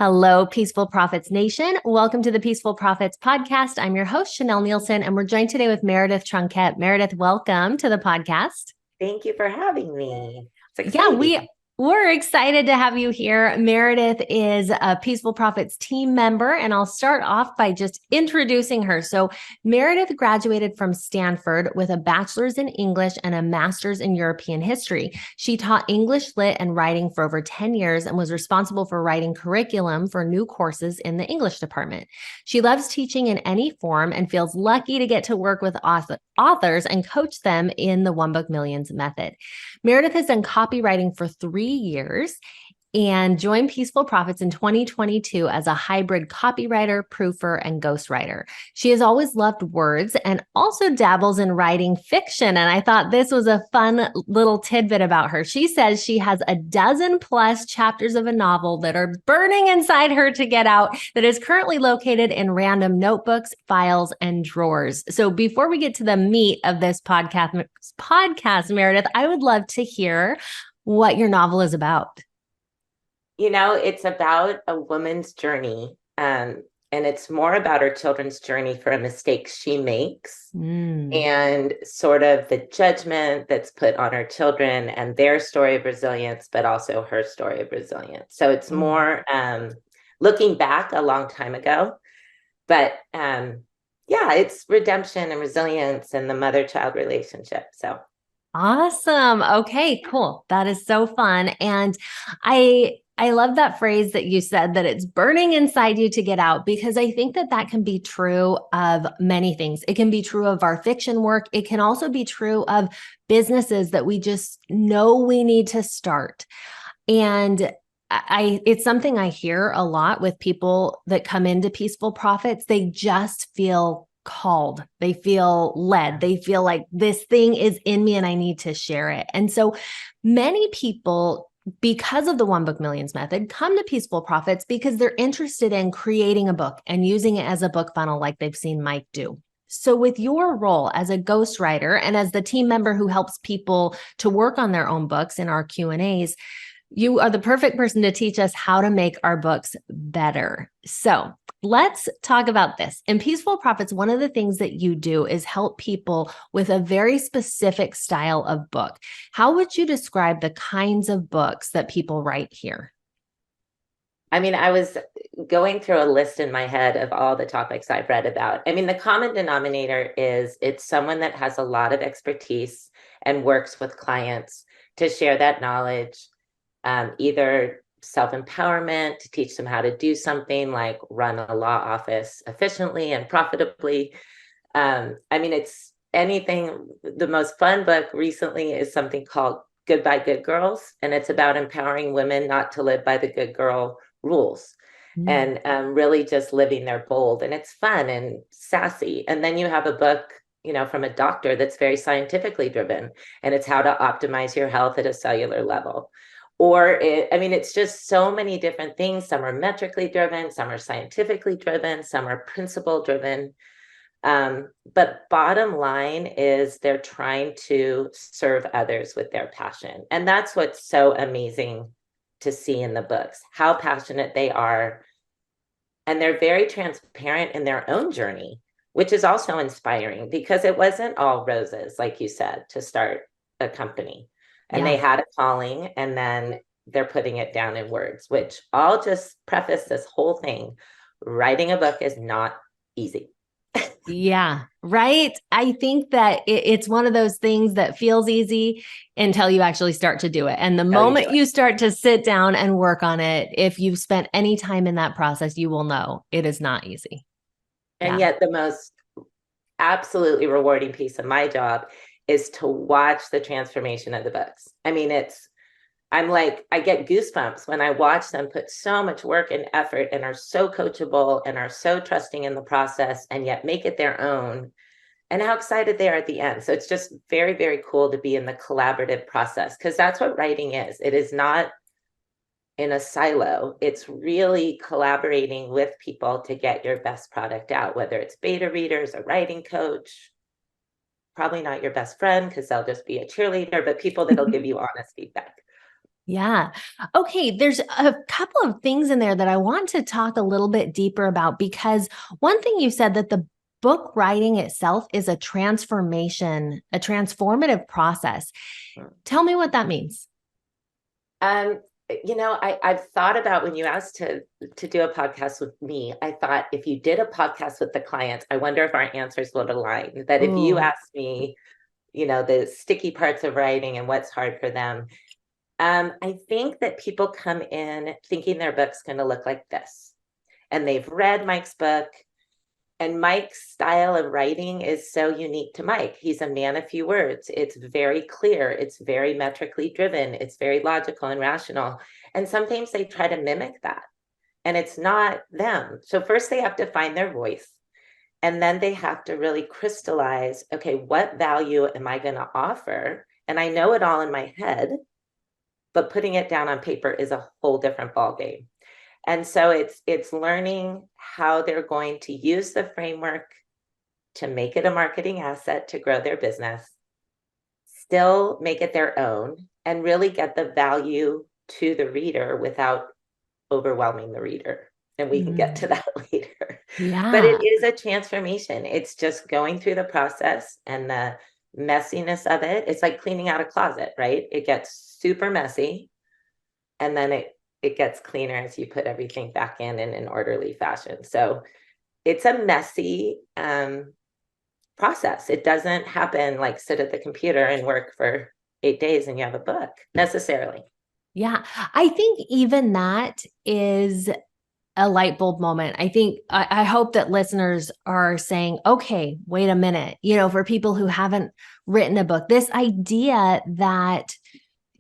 Hello, Peaceful Profits Nation. Welcome to the Peaceful Profits Podcast. I'm your host, Chanel Nielsen, and we're joined today with Meredith Trunkett. Meredith, welcome to the podcast. Thank you for having me. It's Yeah, exciting. we're excited to have you here. Meredith is a Peaceful Profits team member, and I'll start off by just introducing her. So, Meredith graduated from Stanford with a bachelor's in English and a master's in European history. She taught English lit and writing for over 10 years and was responsible for writing curriculum for new courses in the English department. She loves teaching in any form and feels lucky to get to work with authors and coach them in the One Book Millions method. Meredith has done copywriting for 3 years and joined Peaceful Profits in 2022 as a hybrid copywriter, proofer, and ghostwriter. She has always loved words and also dabbles in writing fiction. And I thought this was a fun little tidbit about her. She says she has a dozen plus chapters of a novel that are burning inside her to get out that is currently located in random notebooks, files, and drawers. So before we get to the meat of this podcast, Meredith, I would love to hear what your novel is about. It's about a woman's journey, and it's more about her children's journey for a mistake she makes and sort of the judgment that's put on her children and their story of resilience, but also her story of resilience. So it's more looking back a long time ago, but it's redemption and resilience and the mother-child relationship. So awesome. Okay, cool. That is so fun. And I love that phrase that you said, that it's burning inside you to get out, because I think that that can be true of many things. It can be true of our fiction work. It can also be true of businesses that we just know we need to start. And it's something I hear a lot with people that come into Peaceful Profits. They just feel called. They feel led. They feel like this thing is in me and I need to share it. And so many people, because of the One Book Millions method, come to Peaceful Profits because they're interested in creating a book and using it as a book funnel like they've seen Mike do. So with your role as a ghostwriter and as the team member who helps people to work on their own books in our Q&As, you are the perfect person to teach us how to make our books better. So let's talk about this. In Peaceful Profits, one of the things that you do is help people with a very specific style of book. How would you describe the kinds of books that people write here? I mean, I was going through a list in my head of all the topics I've read about. I mean, the common denominator is it's someone that has a lot of expertise and works with clients to share that knowledge, either self-empowerment, to teach them how to do something like run a law office efficiently and profitably. I mean, it's anything. The most fun book recently is something called Goodbye Good Girls, and it's about empowering women not to live by the good girl rules and really just living their bold. And it's fun and sassy. And then you have a book, from a doctor that's very scientifically driven, and it's how to optimize your health at a cellular level. It's just so many different things. Some are metrically driven, some are scientifically driven, some are principle driven. But bottom line is they're trying to serve others with their passion. And that's what's so amazing to see in the books, how passionate they are. And they're very transparent in their own journey, which is also inspiring because it wasn't all roses, like you said, to start a company. And they had a calling, and then they're putting it down in words, which I'll just preface this whole thing. Writing a book is not easy. Yeah, right. I think that it's one of those things that feels easy until you actually start to do it. And the moment you start to sit down and work on it, if you've spent any time in that process, you will know it is not easy. And yet the most absolutely rewarding piece of my job is to watch the transformation of the books. I mean, I get goosebumps when I watch them put so much work and effort and are so coachable and are so trusting in the process and yet make it their own, and how excited they are at the end. So it's just very, very cool to be in the collaborative process, because that's what writing is. It is not in a silo. It's really collaborating with people to get your best product out, whether it's beta readers, a writing coach, probably not your best friend because they'll just be a cheerleader, but people that'll give you honest feedback. Yeah. Okay. There's a couple of things in there that I want to talk a little bit deeper about, because one thing you said that the book writing itself is a transformation, a transformative process. Tell me what that means. Um, I've thought about when you asked to do a podcast with me, I thought if you did a podcast with the clients, I wonder if our answers would align. That if you Ooh. asked me, the sticky parts of writing and what's hard for them, I think that people come in thinking their book's going to look like this, and they've read Mike's book. And Mike's style of writing is so unique to Mike. He's a man of few words. It's very clear. It's very metrically driven. It's very logical and rational. And sometimes they try to mimic that, and it's not them. So first they have to find their voice. And then they have to really crystallize, okay, what value am I going to offer? And I know it all in my head, but putting it down on paper is a whole different ballgame. And so it's learning how they're going to use the framework to make it a marketing asset to grow their business, still make it their own, and really get the value to the reader without overwhelming the reader. And we can get to that later. But Yeah. it is a transformation. It's just going through the process and the messiness of it. It's like cleaning out a closet, right? It gets super messy, and then it gets cleaner as you put everything back in an orderly fashion. So it's a messy process. It doesn't happen like sit at the computer and work for 8 days and you have a book necessarily. Yeah. I think even that is a light bulb moment. I think I hope that listeners are saying, okay, wait a minute, for people who haven't written a book, this idea that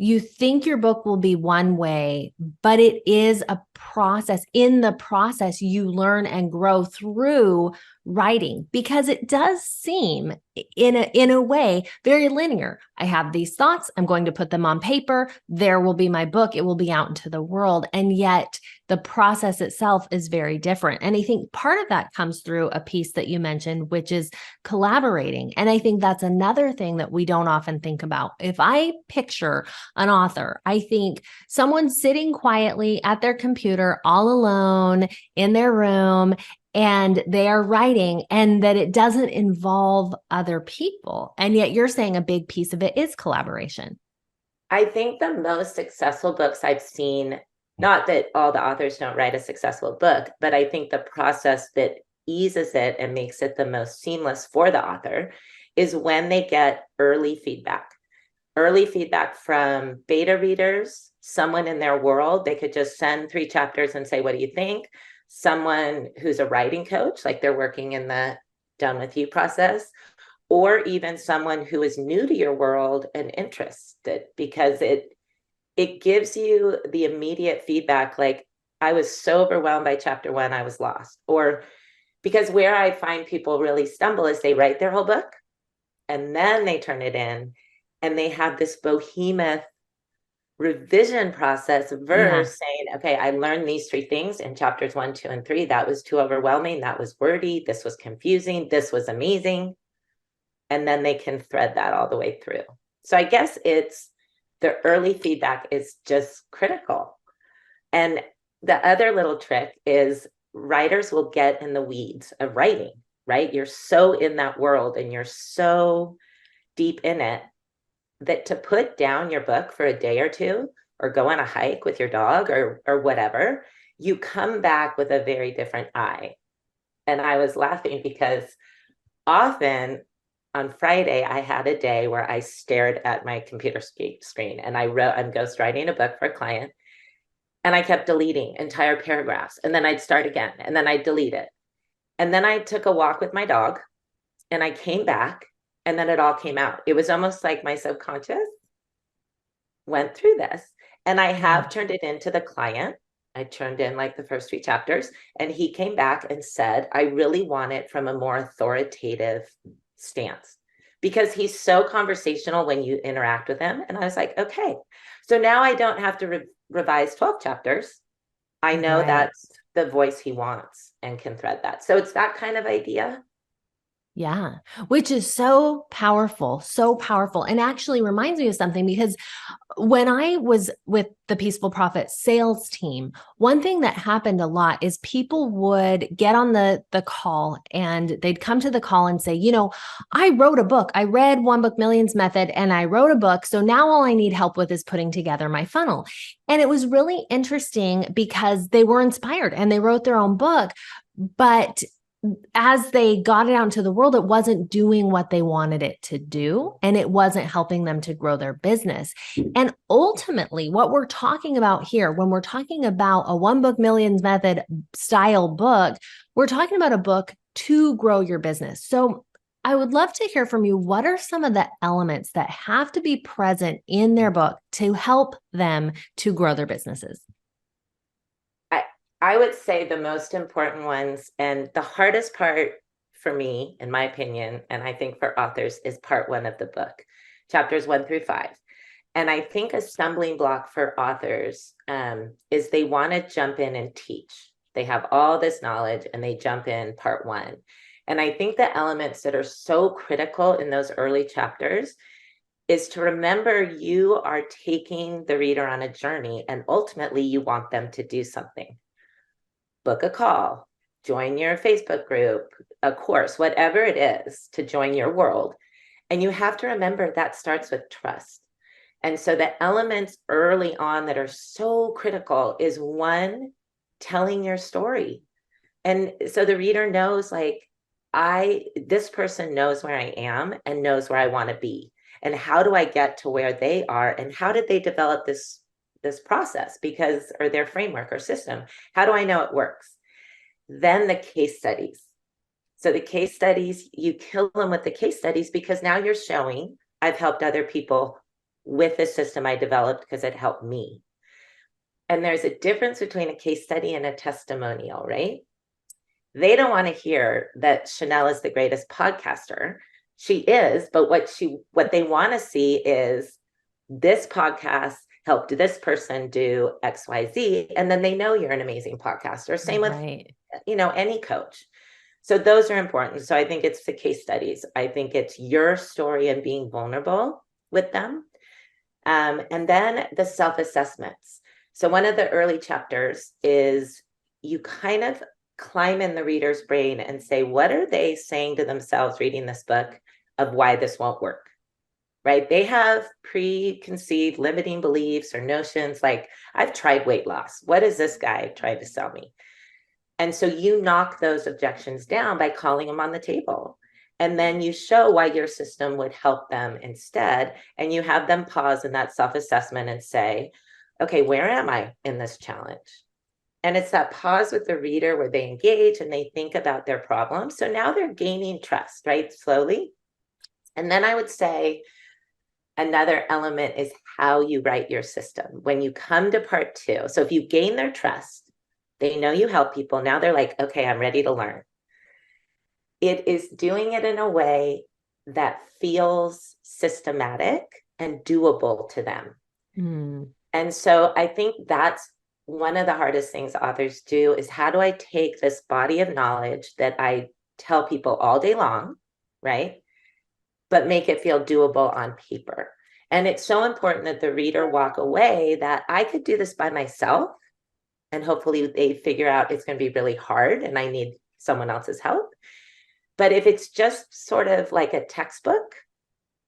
you think your book will be one way, but it is a process. In the process, you learn and grow through writing, because it does seem in a way very linear. I have these thoughts, I'm going to put them on paper, there will be my book, it will be out into the world. And yet the process itself is very different. And I think part of that comes through a piece that you mentioned, which is collaborating. And I think that's another thing that we don't often think about. If I picture an author, I think someone sitting quietly at their computer all alone in their room, and they are writing, and that it doesn't involve other people. And yet you're saying a big piece of it is collaboration. I think the most successful books I've seen, not that all the authors don't write a successful book, but I think the process that eases it and makes it the most seamless for the author is when they get early feedback. Early feedback from beta readers, someone in their world. They could just send 3 chapters and say, what do you think? Someone who's a writing coach, like they're working in the done with you process, or even someone who is new to your world and interested, because it gives you the immediate feedback. Like, I was so overwhelmed by chapter 1, I was lost. Or because where I find people really stumble is they write their whole book and then they turn it in, and they have this behemoth revision process Yeah. versus saying, okay, I learned these 3 things in chapters 1, 2, and 3. That was too overwhelming. That was wordy. This was confusing. This was amazing. And then they can thread that all the way through. So I guess it's the early feedback is just critical. And the other little trick is writers will get in the weeds of writing, right? You're so in that world and you're so deep in it that to put down your book for a day or two, or go on a hike with your dog, or whatever, you come back with a very different eye. And I was laughing because often on Friday, I had a day where I stared at my computer screen and I wrote, I'm ghostwriting a book for a client. And I kept deleting entire paragraphs. And then I'd start again, and then I'd delete it. And then I took a walk with my dog, and I came back, and then it all came out. It was almost like my subconscious went through this. And I have turned it into the client. I turned in like the first 3 chapters, and he came back and said, I really want it from a more authoritative stance, because he's so conversational when you interact with him. And I was like, okay, so now I don't have to revise 12 chapters. I know Right. that's the voice he wants and can thread that. So it's that kind of idea. Yeah, which is so powerful, so powerful. And actually reminds me of something because when I was with the Peaceful Profit sales team, one thing that happened a lot is people would get on the call and they'd come to the call and say, I wrote a book. I read One Book Millions Method and I wrote a book. So now all I need help with is putting together my funnel. And it was really interesting because they were inspired and they wrote their own book. But as they got it out into the world, it wasn't doing what they wanted it to do, and it wasn't helping them to grow their business. And ultimately, what we're talking about here, when we're talking about a One Book Millions Method style book, we're talking about a book to grow your business. So I would love to hear from you. What are some of the elements that have to be present in their book to help them to grow their businesses? I would say the most important ones, and the hardest part for me, in my opinion, and I think for authors, is part 1 of the book, chapters 1 through 5. And I think a stumbling block for authors is they want to jump in and teach. They have all this knowledge and they jump in part 1. And I think the elements that are so critical in those early chapters is to remember you are taking the reader on a journey, and ultimately you want them to do something. Book a call, join your Facebook group, a course, whatever it is to join your world. And you have to remember that starts with trust. And so the elements early on that are so critical is 1, telling your story. And so the reader knows, like, this person knows where I am and knows where I want to be. And how do I get to where they are? And how did they develop this process or their framework or system? How do I know it works? Then the case studies. So the case studies, you kill them with the case studies because now you're showing I've helped other people with the system I developed because it helped me. And there's a difference between a case study and a testimonial, right? They don't want to hear that Chanel is the greatest podcaster. She is, but what they want to see is this podcast helped this person do XYZ. And then they know you're an amazing podcaster. Same with, any coach. So those are important. So I think it's the case studies. I think it's your story and being vulnerable with them. And then the self-assessments. So one of the early chapters is you kind of climb in the reader's brain and say, what are they saying to themselves reading this book of why this won't work? Right? They have preconceived limiting beliefs or notions like, I've tried weight loss. What is this guy trying to sell me? And so you knock those objections down by calling them on the table. And then you show why your system would help them instead. And you have them pause in that self-assessment and say, okay, where am I in this challenge? And it's that pause with the reader where they engage and they think about their problems. So now they're gaining trust, right? Slowly. And then I would say, another element is how you write your system. When you come to part 2, so if you gain their trust, they know you help people. Now they're like, okay, I'm ready to learn. It is doing it in a way that feels systematic and doable to them. And so I think that's one of the hardest things authors do is how do I take this body of knowledge that I tell people all day long, right? But make it feel doable on paper. And it's so important that the reader walk away that I could do this by myself. And hopefully they figure out it's going to be really hard and I need someone else's help. But if it's just sort of like a textbook,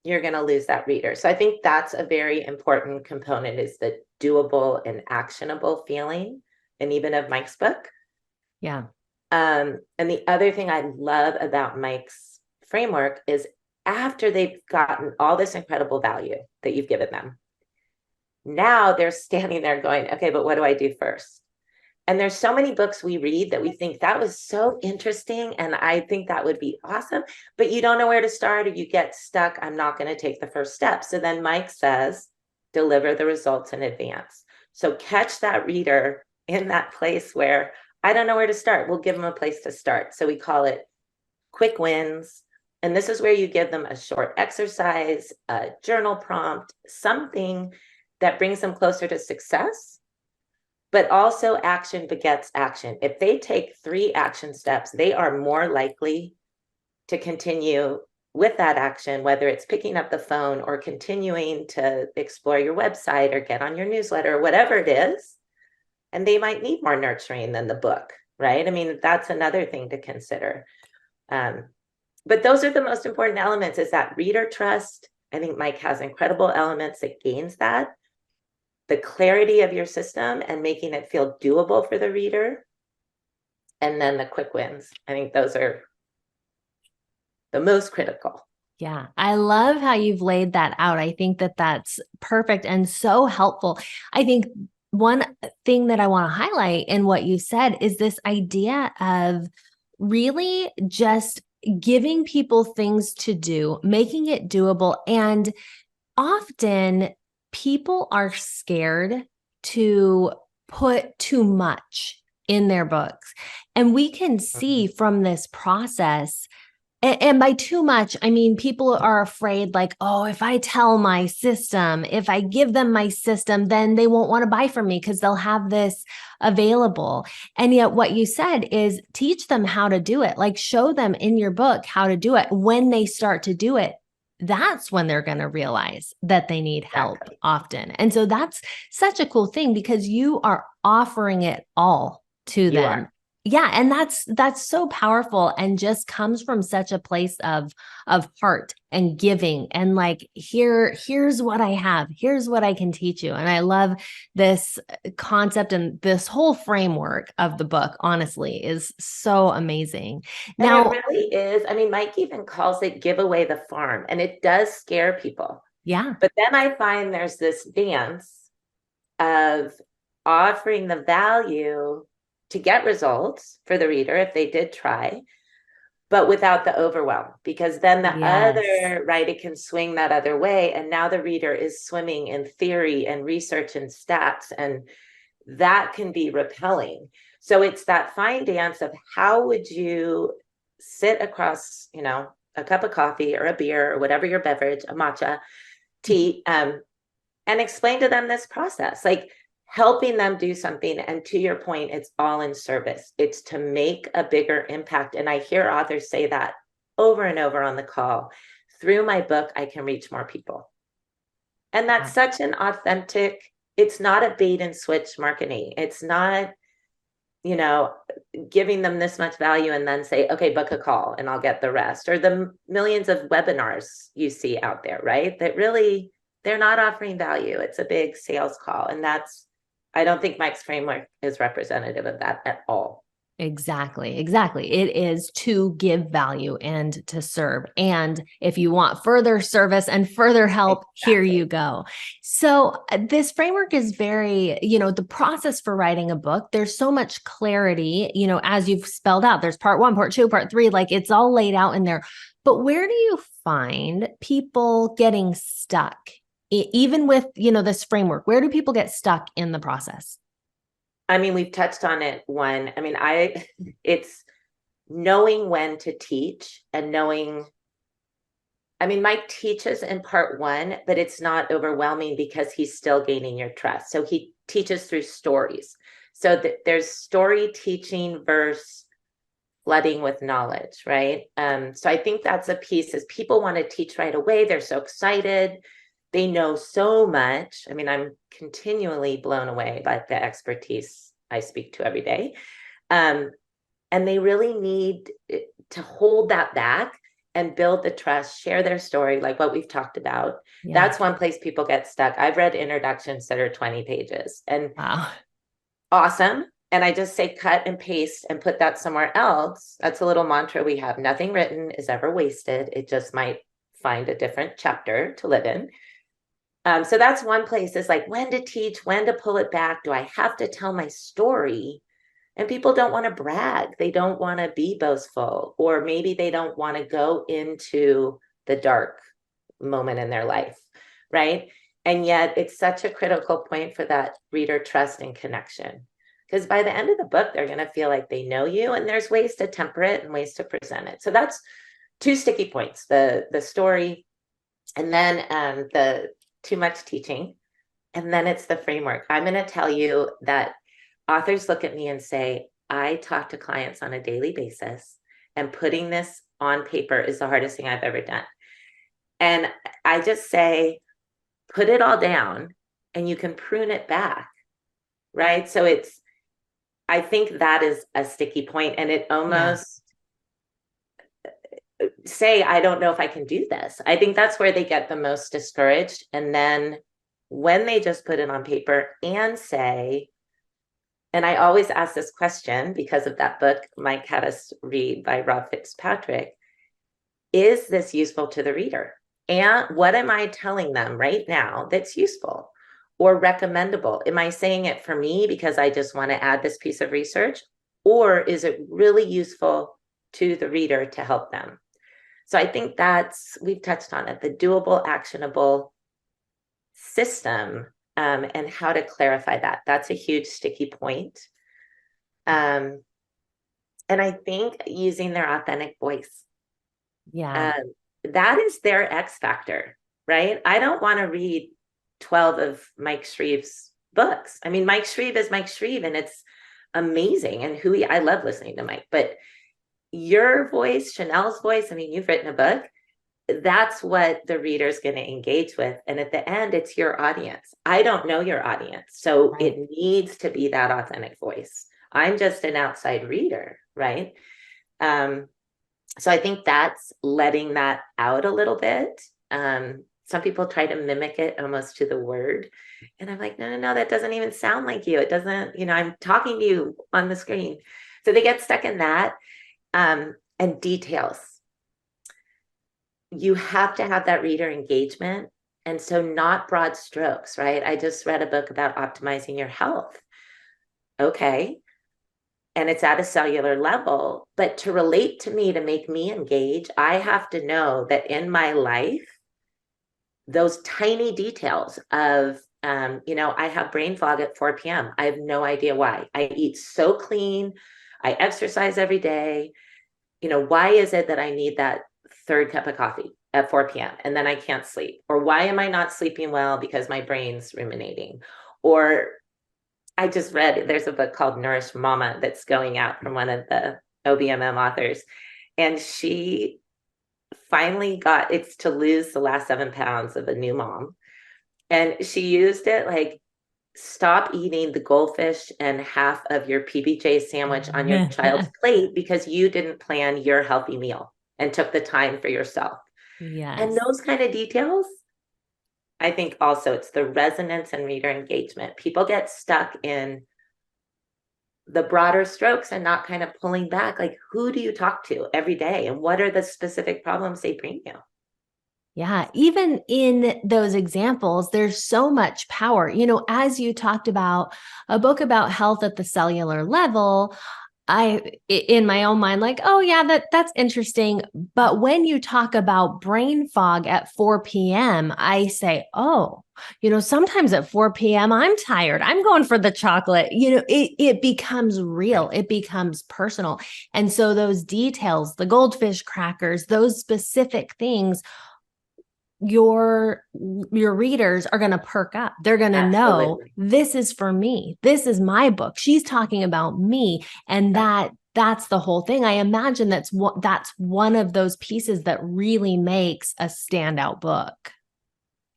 you're going to lose that reader. So I think that's a very important component is the doable and actionable feeling. And even of Mike's book. Yeah. And the other thing I love about Mike's framework is after they've gotten all this incredible value that you've given them, now they're standing there going, okay, but what do I do first? And there's so many books we read that we think that was so interesting. And I think that would be awesome, but you don't know where to start or you get stuck. I'm not going to take the first step. So then Mike says, deliver the results in advance. So catch that reader in that place where I don't know where to start. We'll give them a place to start. So we call it quick wins. And this is where you give them a short exercise, a journal prompt, something that brings them closer to success, but also action begets action. If they take 3 action steps, they are more likely to continue with that action, whether it's picking up the phone or continuing to explore your website or get on your newsletter, or whatever it is. And they might need more nurturing than the book, right? I mean, that's another thing to consider. But those are the most important elements, is that reader trust. I think Mike has incredible elements that gains that. The clarity of your system and making it feel doable for the reader. And then the quick wins. I think those are the most critical. Yeah, I love how you've laid that out. I think that that's perfect and so helpful. I think one thing that I want to highlight in what you said is this idea of really just giving people things to do, making it doable. And often people are scared to put too much in their books. And we can see from this process, and by too much, I mean, people are afraid, like, oh, if I tell my system, if I give them my system, then they won't want to buy from me because they'll have this available. And yet what you said is teach them how to do it, like show them in your book how to do it. When they start to do it, that's when they're going to realize that they need help often. And so that's such a cool thing because you are offering it all to them. Yeah, and that's so powerful and just comes from such a place of heart and giving and like here's what I have, here's what I can teach you. And I love this concept, and this whole framework of the book honestly is so amazing. Now, and it really is. I mean, Mike even calls it "give away the farm," and it does scare people. Yeah. But then I find there's this dance of offering the value to get results for the reader if they did try, but without the overwhelm, because then the other writer can swing that other way. And now the reader is swimming in theory and research and stats, and that can be repelling. So it's that fine dance of how would you sit across, a cup of coffee or a beer or whatever your beverage, a matcha, tea, and explain to them this process. Like, helping them do something. And to your point, it's all in service. It's to make a bigger impact. And I hear authors say that over and over on the call. Through my book, I can reach more people. And that's such an authentic, it's not a bait and switch marketing. It's not, giving them this much value and then say, okay, book a call and I'll get the rest. Or the millions of webinars you see out there, right? That really, they're not offering value. It's a big sales call. And I don't think Mike's framework is representative of that at all. Exactly. It is to give value and to serve. And if you want further service and further help, here you go. So this framework is very, the process for writing a book, there's so much clarity, as you've spelled out, there's part 1, part 2, part 3, like it's all laid out in there. But where do you find people getting stuck? Even with, this framework, where do people get stuck in the process? I mean, we've touched on it. It's knowing when to teach and Mike teaches in part 1, but it's not overwhelming because he's still gaining your trust. So he teaches through stories. So there's story teaching versus flooding with knowledge, right? So I think that's a piece, is people want to teach right away. They're so excited. They know so much. I mean, I'm continually blown away by the expertise I speak to every day. And they really need to hold that back and build the trust, share their story, like what we've talked about. Yeah. That's one place people get stuck. I've read introductions that are 20 pages and awesome. And I just say cut and paste and put that somewhere else. That's a little mantra we have. Nothing written is ever wasted. It just might find a different chapter to live in. So that's one place, is like when to teach, when to pull it back. Do I have to tell my story? And people don't want to brag. They don't want to be boastful, or maybe they don't want to go into the dark moment in their life, right? And yet it's such a critical point for that reader trust and connection. Because by the end of the book, they're going to feel like they know you, and there's ways to temper it and ways to present it. So that's 2 sticky points, the story, and then the too much teaching. And then it's the framework. I'm going to tell you that authors look at me and say, I talk to clients on a daily basis, and putting this on paper is the hardest thing I've ever done. And I just say, put it all down and you can prune it back, right? So I think that is a sticky point, and it almost say, I don't know if I can do this. I think that's where they get the most discouraged. And then when they just put it on paper and say, and I always ask this question because of that book Mike had us read by Rob Fitzpatrick, is this useful to the reader? And what am I telling them right now that's useful or recommendable? Am I saying it for me because I just want to add this piece of research? Or is it really useful to the reader to help them? So I think we've touched on it, the doable, actionable system, and how to clarify that. That's a huge sticky point. And I think using their authentic voice. Yeah. That is their X factor, right? I don't want to read 12 of Mike Shreve's books. I mean, Mike Shreve is Mike Shreve, and it's amazing. And I love listening to Mike, but your voice, Chanel's voice, I mean, you've written a book. That's what the reader's going to engage with. And at the end, it's your audience. I don't know your audience. So It needs to be that authentic voice. I'm just an outside reader, right? So I think that's letting that out a little bit. Some people try to mimic it almost to the word. And I'm like, no, that doesn't even sound like you. It doesn't, I'm talking to you on the screen. So they get stuck in that. And details. You have to have that reader engagement. And so not broad strokes, right? I just read a book about optimizing your health. Okay. And it's at a cellular level, but to relate to me, to make me engage, I have to know that in my life, those tiny details of, I have brain fog at 4 p.m. I have no idea why. I eat so clean. I exercise every day. Why is it that I need that third cup of coffee at 4 p.m. and then I can't sleep? Or why am I not sleeping well because my brain's ruminating? Or I just read, there's a book called Nourish Mama that's going out from one of the OBMM authors. And she finally it's to lose the last 7 pounds of a new mom. And she used it like, stop eating the goldfish and half of your PBJ sandwich on your child's plate because you didn't plan your healthy meal and took the time for yourself. Yes. And those kind of details, I think also it's the resonance and reader engagement. People get stuck in the broader strokes and not kind of pulling back. Like, who do you talk to every day? And what are the specific problems they bring you? Yeah, even in those examples, there's so much power. As you talked about a book about health at the cellular level, in my own mind, like, oh yeah, that's interesting. But when you talk about brain fog at 4 p.m., I say, oh, sometimes at 4 p.m., I'm tired. I'm going for the chocolate. It becomes real. It becomes personal. And so those details, the goldfish crackers, those specific things, your readers are going to perk up. They're going to know this is for me. This is my book. She's talking about me. And that's the whole thing. I imagine that's one of those pieces that really makes a standout book.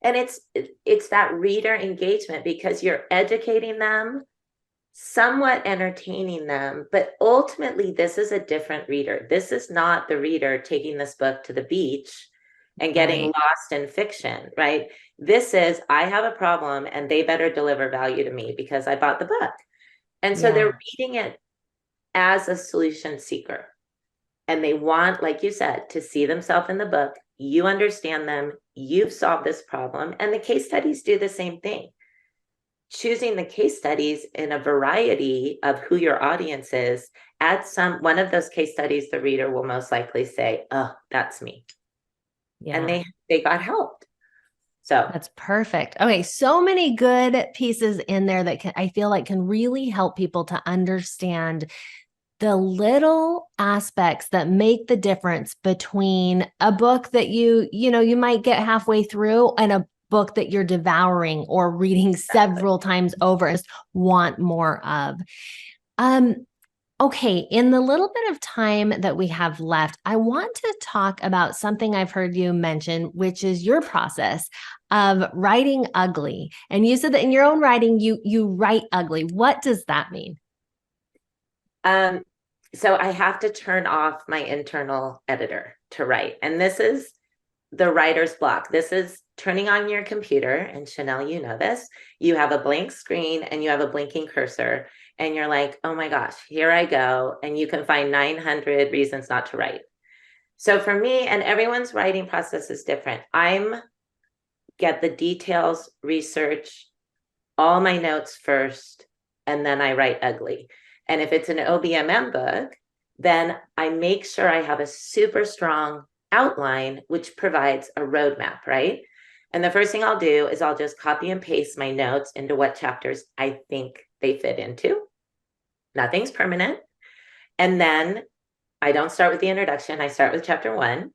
And it's that reader engagement because you're educating them, somewhat entertaining them, but ultimately this is a different reader. This is not the reader taking this book to the beach and getting lost in fiction, right? This is, I have a problem and they better deliver value to me because I bought the book. And so they're reading it as a solution seeker. And they want, like you said, to see themselves in the book. You understand them. You've solved this problem. And the case studies do the same thing. Choosing the case studies in a variety of who your audience is, one of those case studies, the reader will most likely say, oh, that's me. Yeah. And they got helped. So that's perfect. Okay. So many good pieces in there that I feel like can really help people to understand the little aspects that make the difference between a book that you might get halfway through and a book that you're devouring or reading several times over and want more of. Okay, in the little bit of time that we have left, I want to talk about something I've heard you mention, which is your process of writing ugly. And you said that in your own writing, you write ugly. What does that mean? Um, so I have to turn off my internal editor to write. And this is the writer's block. This is turning on your computer. And Chanel, you know this. You have a blank screen and you have a blinking cursor. And you're like, oh my gosh, here I go. And you can find 900 reasons not to write. So for me, and everyone's writing process is different. I'm get the details, research all my notes first, and then I write ugly. And if it's an OBMM book, then I make sure I have a super strong outline, which provides a roadmap, right? And the first thing I'll do is I'll just copy and paste my notes into what chapters I think they fit into. Nothing's permanent. And then I don't start with the introduction. I start with chapter 1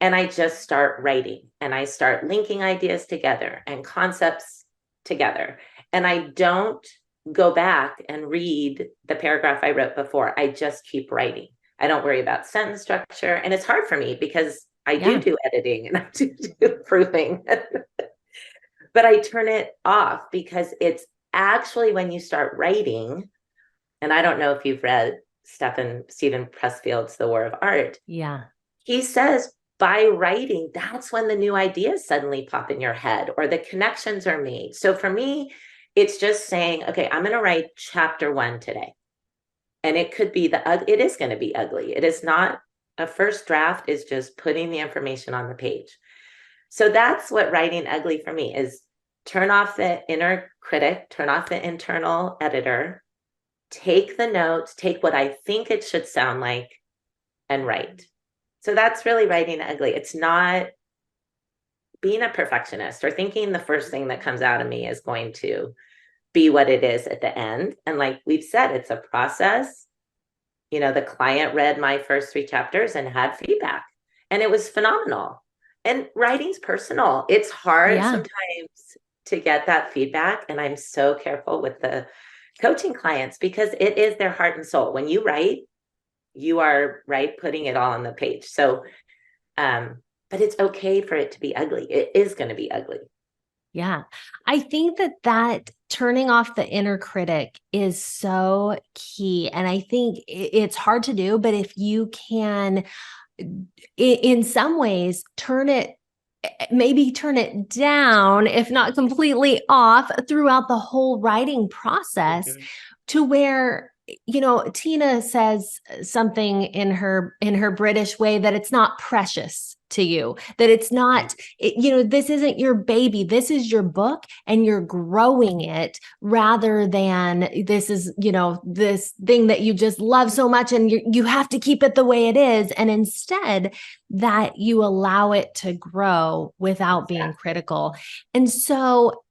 and I just start writing and I start linking ideas together and concepts together. And I don't go back and read the paragraph I wrote before. I just keep writing. I don't worry about sentence structure. And it's hard for me because I do editing and I do proofing. But I turn it off because it's actually when you start writing, and I don't know if you've read Stephen Pressfield's The War of Art. Yeah. He says by writing, that's when the new ideas suddenly pop in your head or the connections are made. So for me, it's just saying, okay, I'm going to write chapter 1 today. And it could be it is going to be ugly. It is not a first draft is just putting the information on the page. So that's what writing ugly for me is. Turn off the inner critic, turn off the internal editor, take the notes, take what I think it should sound like and write. So that's really writing ugly. It's not being a perfectionist or thinking the first thing that comes out of me is going to be what it is at the end. And like we've said, it's a process. You know, the client read my first 3 chapters and had feedback, and it was phenomenal. And writing's personal. It's hard sometimes to get that feedback. And I'm so careful with the coaching clients because it is their heart and soul. When you write, you are putting it all on the page. So, but it's okay for it to be ugly. It is going to be ugly. Yeah. I think that turning off the inner critic is so key. And I think it's hard to do, but if you can, in some ways, maybe turn it down, if not completely off throughout the whole writing process to where, Tina says something in her British way that it's not precious to you, that it's not, this isn't your baby. This is your book and you're growing it rather than this is, this thing that you just love so much and you have to keep it the way it is. And instead that you allow it to grow without being critical. And so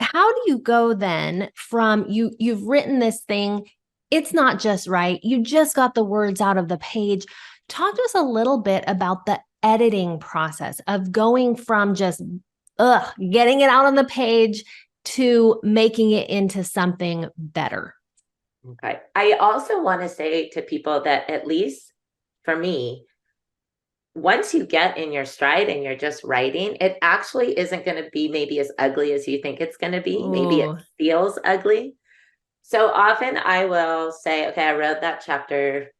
how do you go then from you've written this thing, it's not just right, you just got the words out of the page. Talk to us a little bit about the editing process of going from just getting it out on the page to making it into something better. Okay. I also want to say to people that at least for me, once you get in your stride and you're just writing, it actually isn't going to be maybe as ugly as you think it's going to be. Ooh. Maybe it feels ugly. So often I will say, okay, I wrote that chapter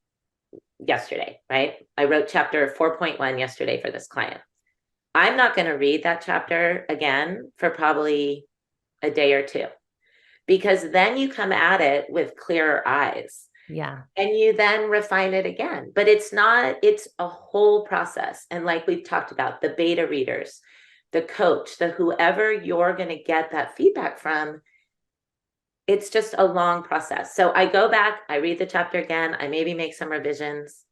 yesterday, right? I wrote chapter 4.1 yesterday for this client. I'm not going to read that chapter again for probably a day or 2, because then you come at it with clearer eyes. Yeah. And you then refine it again. But it's a whole process. And like we've talked about, the beta readers, the coach, the whoever you're going to get that feedback from, it's just a long process. So I go back, I read the chapter again, I maybe make some revisions.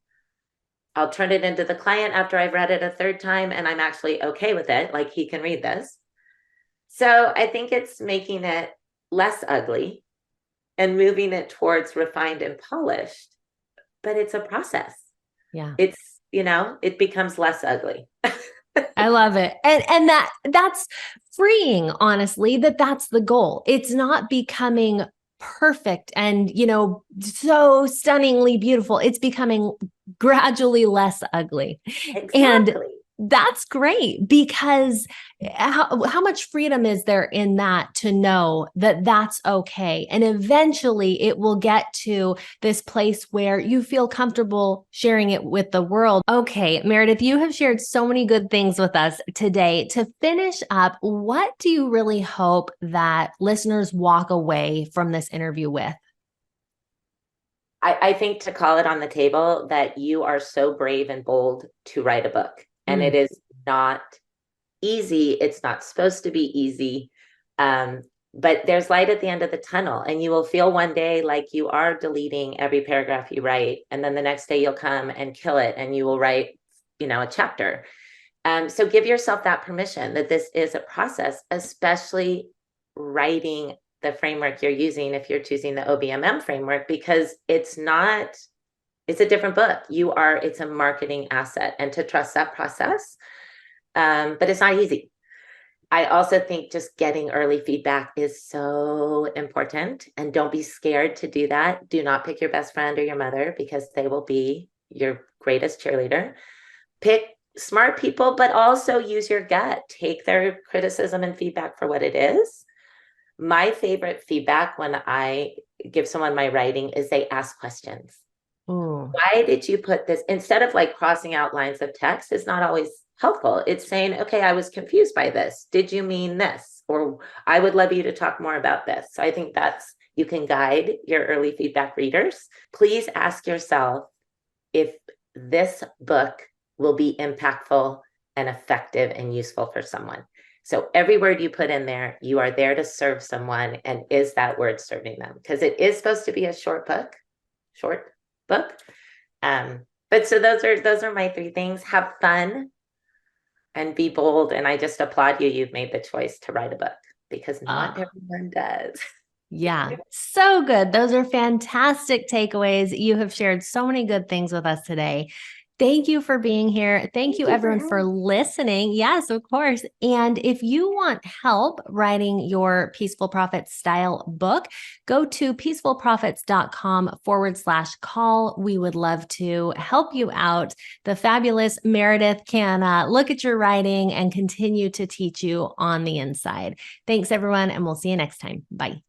I'll turn it into the client after I've read it a 3rd time and I'm actually okay with it. Like he can read this. So I think it's making it less ugly and moving it towards refined and polished, but it's a process. Yeah. It's, it becomes less ugly. I love it. And that's freeing, honestly, that's the goal. It's not becoming perfect and, so stunningly beautiful. It's becoming gradually less ugly. And Exactly. that's great because how much freedom is there in that to know that that's okay? And eventually it will get to this place where you feel comfortable sharing it with the world. Okay, Meredith, you have shared so many good things with us today. To finish up, what do you really hope that listeners walk away from this interview with? I think to call it on the table that you are so brave and bold to write a book. And it is not easy. It's not supposed to be easy. But there's light at the end of the tunnel, and you will feel one day like you are deleting every paragraph you write. And then the next day you'll come and kill it and you will write, a chapter. So give yourself that permission that this is a process, especially writing the framework you're using if you're choosing the OBMM framework, because it's a different book. It's a marketing asset, and to trust that process. But it's not easy. I also think just getting early feedback is so important, and don't be scared to do that. Do not pick your best friend or your mother, because they will be your greatest cheerleader. Pick smart people, but also use your gut. Take their criticism and feedback for what it is. My favorite feedback when I give someone my writing is they ask questions. Ooh. Why did you put this? Instead of like crossing out lines of text, is not always helpful. It's saying, okay, I was confused by this. Did you mean this? Or I would love you to talk more about this. So I think you can guide your early feedback readers. Please ask yourself if this book will be impactful and effective and useful for someone. So every word you put in there, you are there to serve someone. And is that word serving them? Because it is supposed to be a short book. But so those are my three things. Have fun and be bold. And I just applaud you. You've made the choice to write a book, because not everyone does. Yeah, so good. Those are fantastic takeaways. You have shared so many good things with us today. Thank you for being here. Thank you, everyone, for listening. Yes, of course. And if you want help writing your Peaceful Profits style book, go to peacefulprofits.com/call. We would love to help you out. The fabulous Meredith can look at your writing and continue to teach you on the inside. Thanks, everyone, and we'll see you next time. Bye.